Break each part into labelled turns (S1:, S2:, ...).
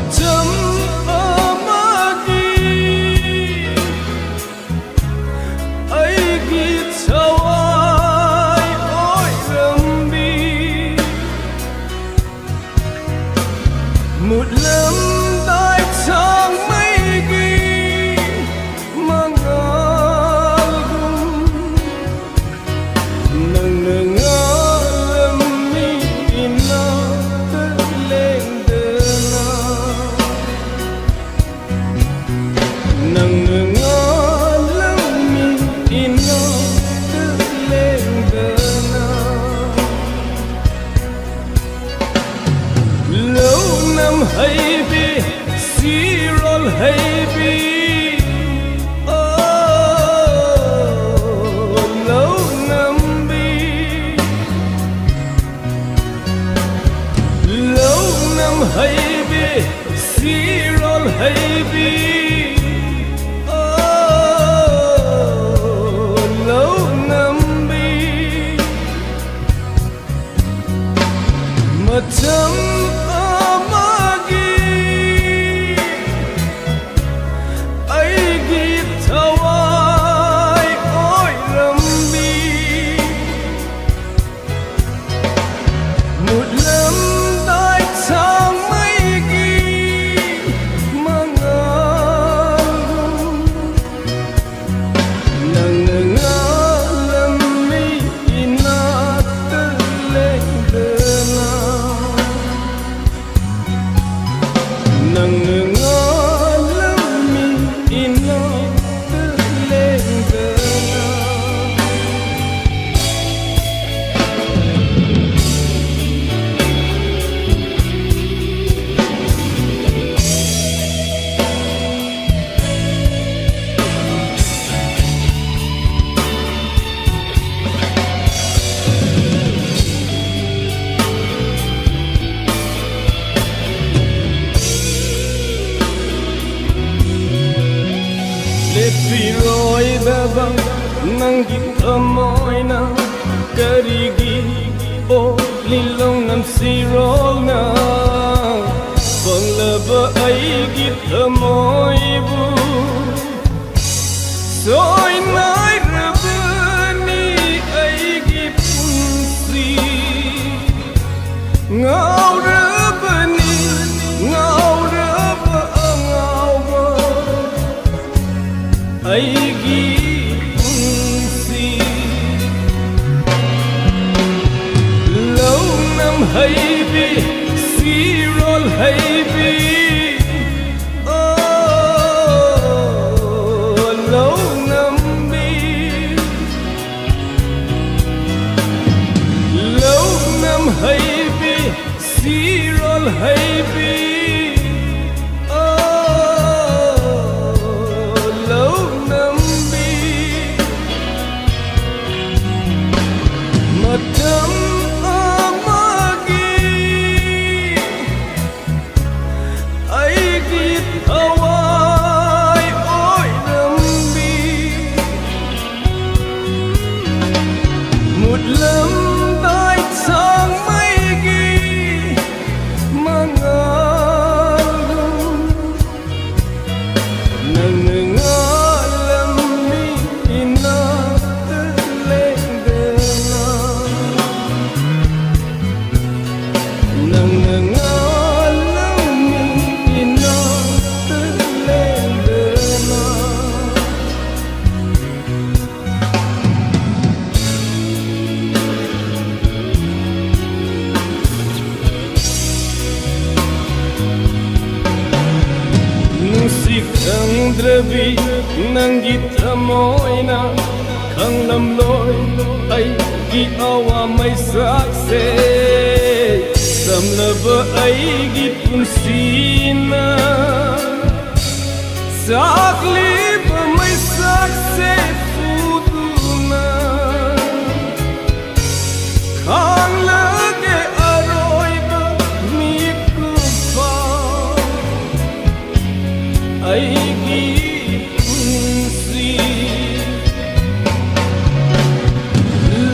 S1: matam amagi aigi thawai oi rambi một lắm đại thang mây ghi mangal gum nang nga lam mi ina leng de na nang nga lam mi ina leng de na lâu năm hay bi sirol hay bi lâu năm bi lâu năm hay bi sirol hay bi lâu năm bi matam Piroi dabang nang gitamoy na karigi o lilong ng sirol na panglaba ay gitamoy bu soy na'y rabani ay gipunsi ngaw rabani ngaw raba ang awa aigi unsi lâu năm hay bi sirol hay bi lâu năm bi lâu năm hay bi sirol hay bi matam amagi aigi thawai oi rambi một lắm đại thang mây ghi mangal nang nga lam mi ina leng de na nang nga lam mi ina leng de na nusik ang drabi nang gitamoy na kang lamloy ay giawa may sakse samlaba ay gipunsina sakli pa may sakse putuna kang lage aroy ba mikupa ay gipunsi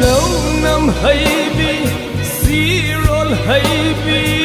S1: lâu năm hay bi sirol hay bi